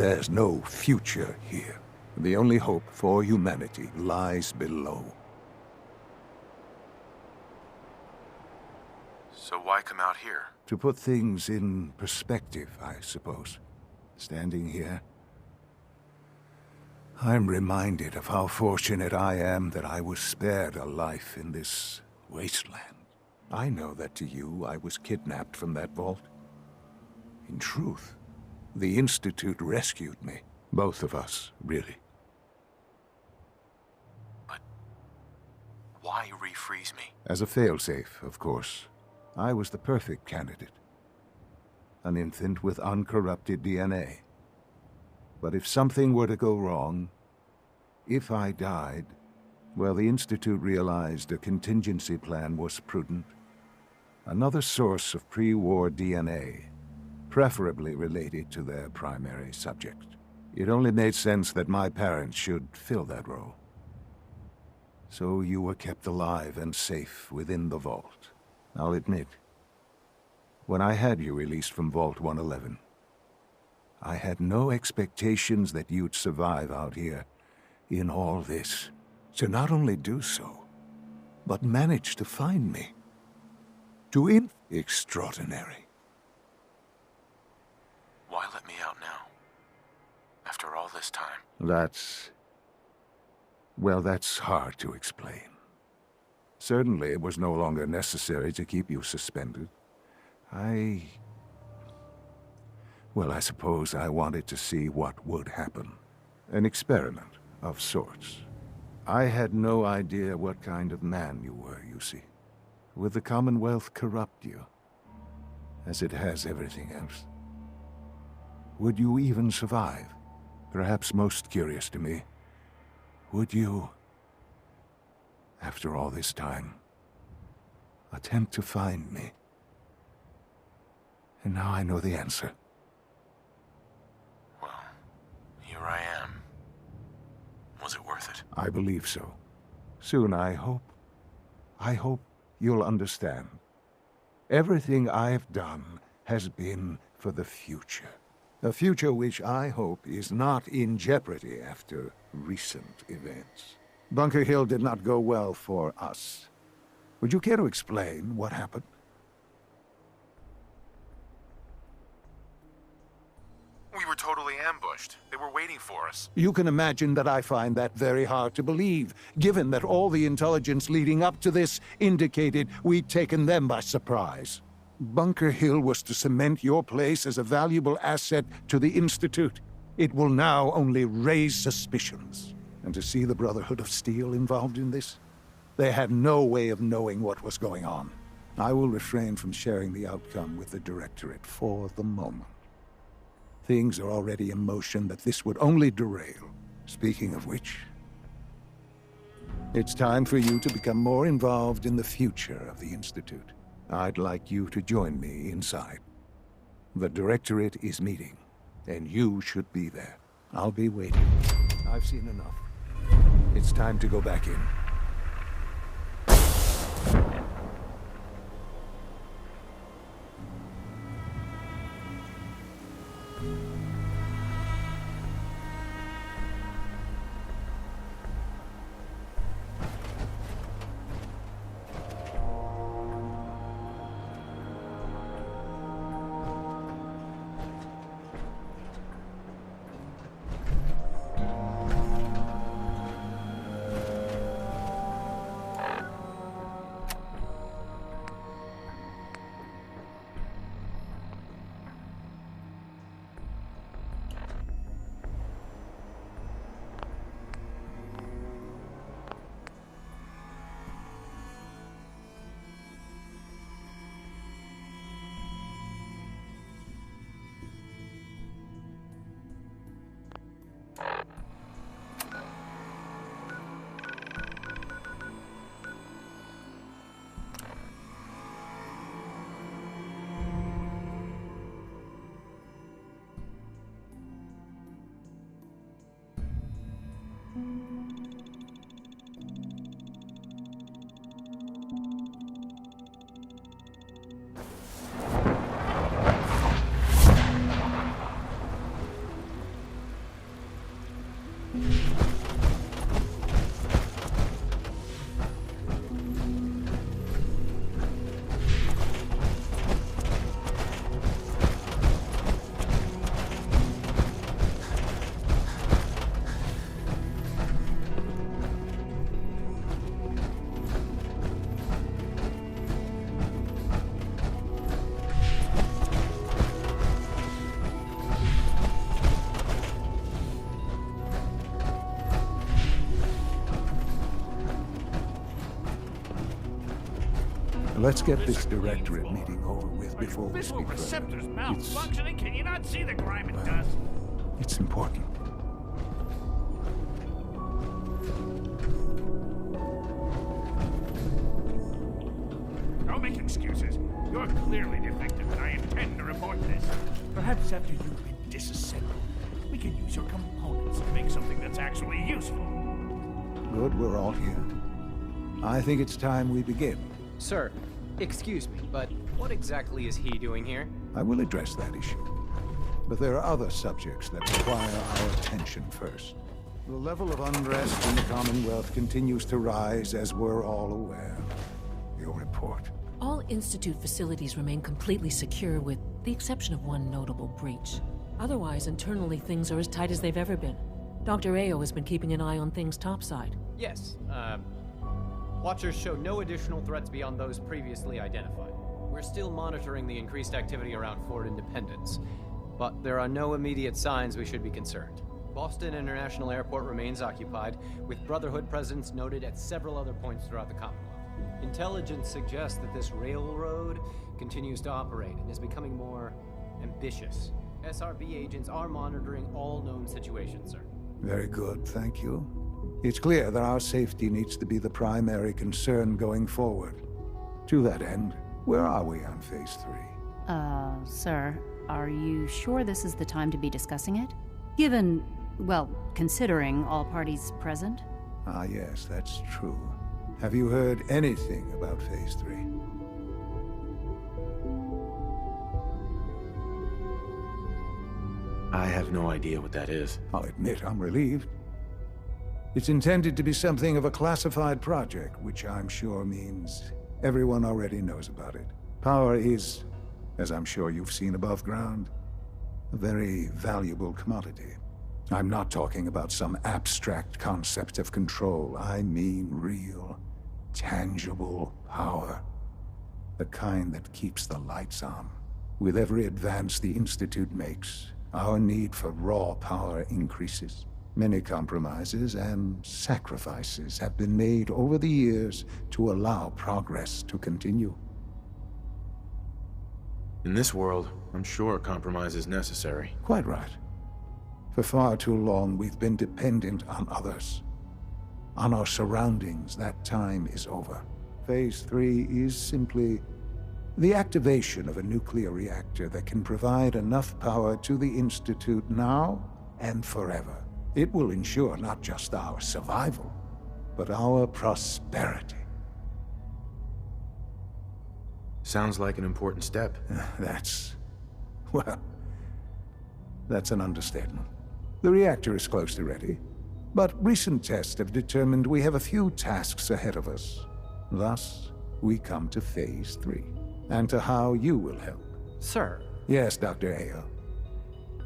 There's no future here. The only hope for humanity lies below. So why come out here? To put things in perspective, I suppose. Standing here, I'm reminded of how fortunate I am that I was spared a life in this wasteland. I know that to you, I was kidnapped from that vault. In truth, the Institute rescued me. Both of us, really. But why refreeze me? As a failsafe, of course. I was the perfect candidate. An infant with uncorrupted DNA. But if something were to go wrong, if I died, well, the Institute realized a contingency plan was prudent. Another source of pre-war DNA, preferably related to their primary subject. It only made sense that my parents should fill that role. So you were kept alive and safe within the vault. I'll admit, when I had you released from Vault 111, I had no expectations that you'd survive out here in all this. To not only do so, but manage to find me. Extraordinary. Why let me out now? After all this time? Well, that's hard to explain. Certainly, it was no longer necessary to keep you suspended. Well, I suppose I wanted to see what would happen. An experiment of sorts. I had no idea what kind of man you were, you see. Would the Commonwealth corrupt you, as it has everything else? Would you even survive? Perhaps most curious to me, would you, after all this time, attempt to find me? And now I know the answer. Well, here I am. Was it worth it? I believe so. Soon, I hope you'll understand. Everything I've done has been for the future. A future which I hope is not in jeopardy after recent events. Bunker Hill did not go well for us. Would you care to explain what happened? We were totally ambushed. They were waiting for us. You can imagine that I find that very hard to believe, given that all the intelligence leading up to this indicated we'd taken them by surprise. Bunker Hill was to cement your place as a valuable asset to the Institute. It will now only raise suspicions. And to see the Brotherhood of Steel involved in this? They had no way of knowing what was going on. I will refrain from sharing the outcome with the Directorate for the moment. Things are already in motion that this would only derail. Speaking of which, it's time for you to become more involved in the future of the Institute. I'd like you to join me inside. The Directorate is meeting, and you should be there. I'll be waiting. I've seen enough. It's time to go back in. Let's get this directorate meeting over with before we Visual speak further. receptors malfunctioning. Can you not see the grime it does? It's important. Don't make excuses. You're clearly defective, and I intend to report this. Perhaps after you've been disassembled, we can use your components to make something that's actually useful. Good, we're all here. I think it's time we begin. Sir, excuse me, but what exactly is he doing here? I will address that issue. But there are other subjects that require our attention first. The level of unrest in the Commonwealth continues to rise, as we're all aware. Your report. All Institute facilities remain completely secure with the exception of one notable breach. Otherwise, internally, things are as tight as they've ever been. Dr. Ayo has been keeping an eye on things topside. Yes, Watchers show no additional threats beyond those previously identified. We're still monitoring the increased activity around Fort Independence, but there are no immediate signs we should be concerned. Boston International Airport remains occupied, with Brotherhood presence noted at several other points throughout the Commonwealth. Intelligence suggests that this railroad continues to operate and is becoming more ambitious. SRB agents are monitoring all known situations, sir. Very good, thank you. It's clear that our safety needs to be the primary concern going forward. To that end, where are we on Phase 3? Sir, are you sure this is the time to be discussing it? Given, well, considering all parties present? Ah, yes, that's true. Have you heard anything about Phase 3? I have no idea what that is. I'll admit I'm relieved. It's intended to be something of a classified project, which I'm sure means everyone already knows about it. Power is, as I'm sure you've seen above ground, a very valuable commodity. I'm not talking about some abstract concept of control. I mean real, tangible power. The kind that keeps the lights on. With every advance the Institute makes, our need for raw power increases. Many compromises and sacrifices have been made over the years to allow progress to continue. In this world, I'm sure compromise is necessary. Quite right. For far too long, we've been dependent on others. On our surroundings. That time is over. Phase 3 is simply the activation of a nuclear reactor that can provide enough power to the Institute now and forever. It will ensure not just our survival, but our prosperity. Sounds like an important step. That's an understatement. The reactor is close to ready, but recent tests have determined we have a few tasks ahead of us. Thus, we come to Phase 3, and to how you will help. Sir. Yes, Dr. Ayo.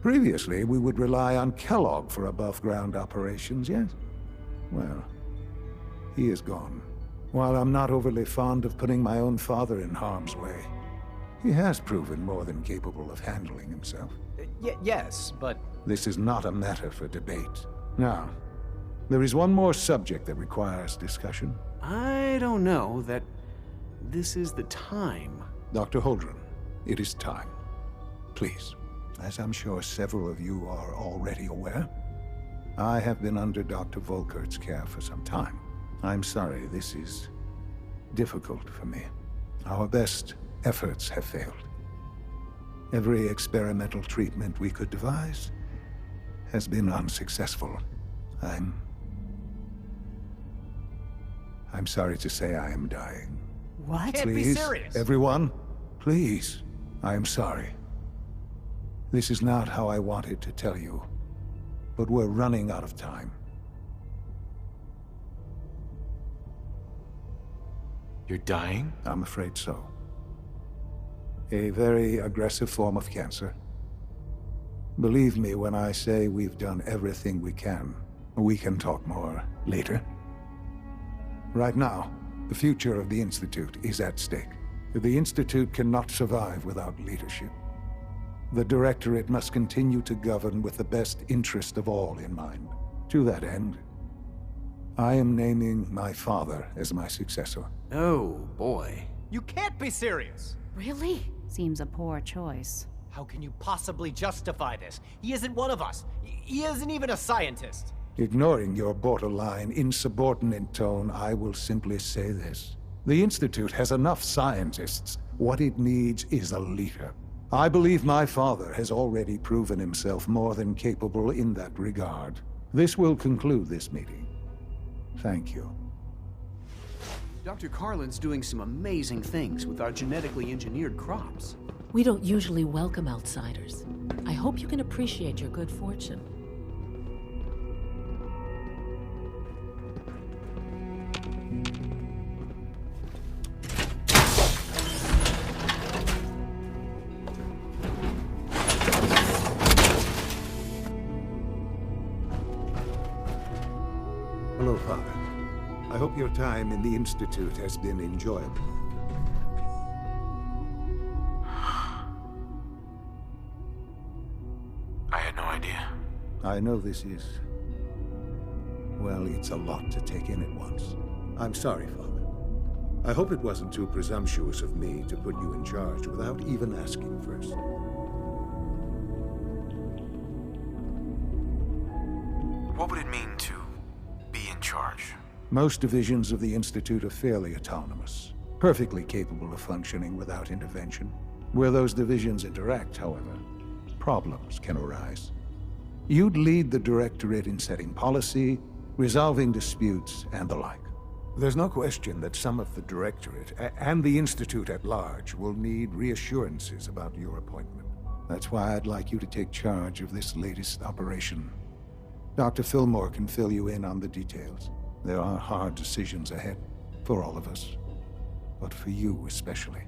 Previously, we would rely on Kellogg for above-ground operations, yes? Well, he is gone. While I'm not overly fond of putting my own father in harm's way, he has proven more than capable of handling himself. Yes, but... This is not a matter for debate. Now, there is one more subject that requires discussion. I don't know that this is the time. Dr. Holdren, it is time. Please. As I'm sure several of you are already aware, I have been under Dr. Volkert's care for some time. I'm sorry, this is difficult for me. Our best efforts have failed. Every experimental treatment we could devise has been unsuccessful. I'm sorry to say I am dying. What? Can't be Please, serious. everyone, please. I am sorry. This is not how I wanted to tell you, but we're running out of time. You're dying? I'm afraid so. A very aggressive form of cancer. Believe me when I say we've done everything we can. We can talk more later. Right now, the future of the Institute is at stake. The Institute cannot survive without leadership. The Directorate must continue to govern with the best interest of all in mind. To that end, I am naming my father as my successor. Oh, boy. You can't be serious! Really? Seems a poor choice. How can you possibly justify this? He isn't one of us. He isn't even a scientist. Ignoring your borderline, insubordinate tone, I will simply say this. The Institute has enough scientists. What it needs is a leader. I believe my father has already proven himself more than capable in that regard. This will conclude this meeting. Thank you. Dr. Carlin's doing some amazing things with our genetically engineered crops. We don't usually welcome outsiders. I hope you can appreciate your good fortune. Hello, Father. I hope your time in the Institute has been enjoyable. I had no idea. I know this is... well, it's a lot to take in at once. I'm sorry, Father. I hope it wasn't too presumptuous of me to put you in charge without even asking first. What would it mean to be in charge? Most divisions of the Institute are fairly autonomous, perfectly capable of functioning without intervention. Where those divisions interact, however, problems can arise. You'd lead the Directorate in setting policy, resolving disputes, and the like. There's no question that some of the Directorate, and the Institute at large, will need reassurances about your appointment. That's why I'd like you to take charge of this latest operation. Dr. Fillmore can fill you in on the details. There are hard decisions ahead, for all of us. But for you especially.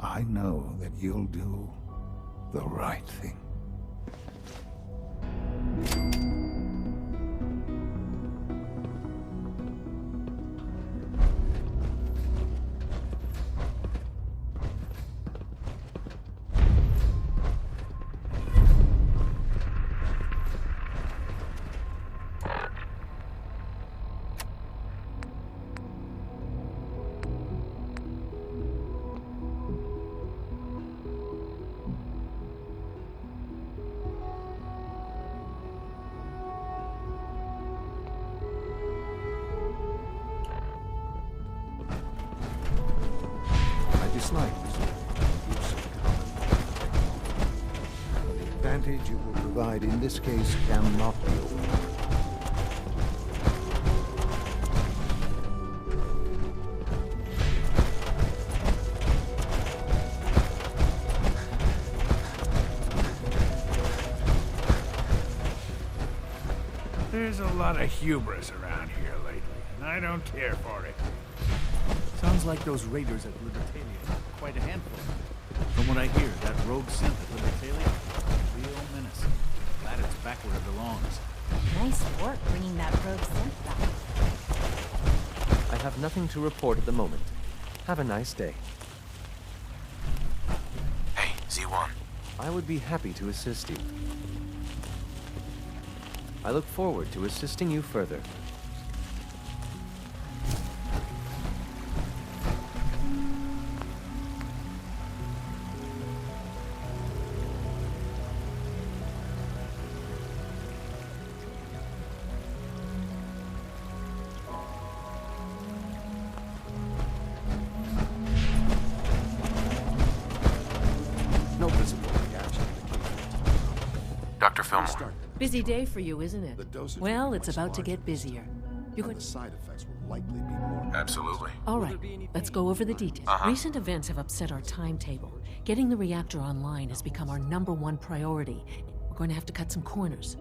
I know that you'll do the right thing. The advantage it will provide in this case cannot be overlooked. There's a lot of hubris around here lately, and I don't care for it. Sounds like those raiders at Libertalia are quite a handful. From what I hear, that rogue synth at Libertalia is a real menace. Glad it's back where it belongs. Nice work bringing that rogue synth back. I have nothing to report at the moment. Have a nice day. Hey, Z1. I would be happy to assist you. I look forward to assisting you further. No visible reaction. Dr. Fillmore. Busy day for you, isn't it? The dosage will Well, be it's much about to larger get this busier. time, You and could... the side effects will likely be more. Absolutely. All right, let's go over the details. Recent events have upset our timetable. Getting the reactor online has become our #1 priority. We're going to have to cut some corners.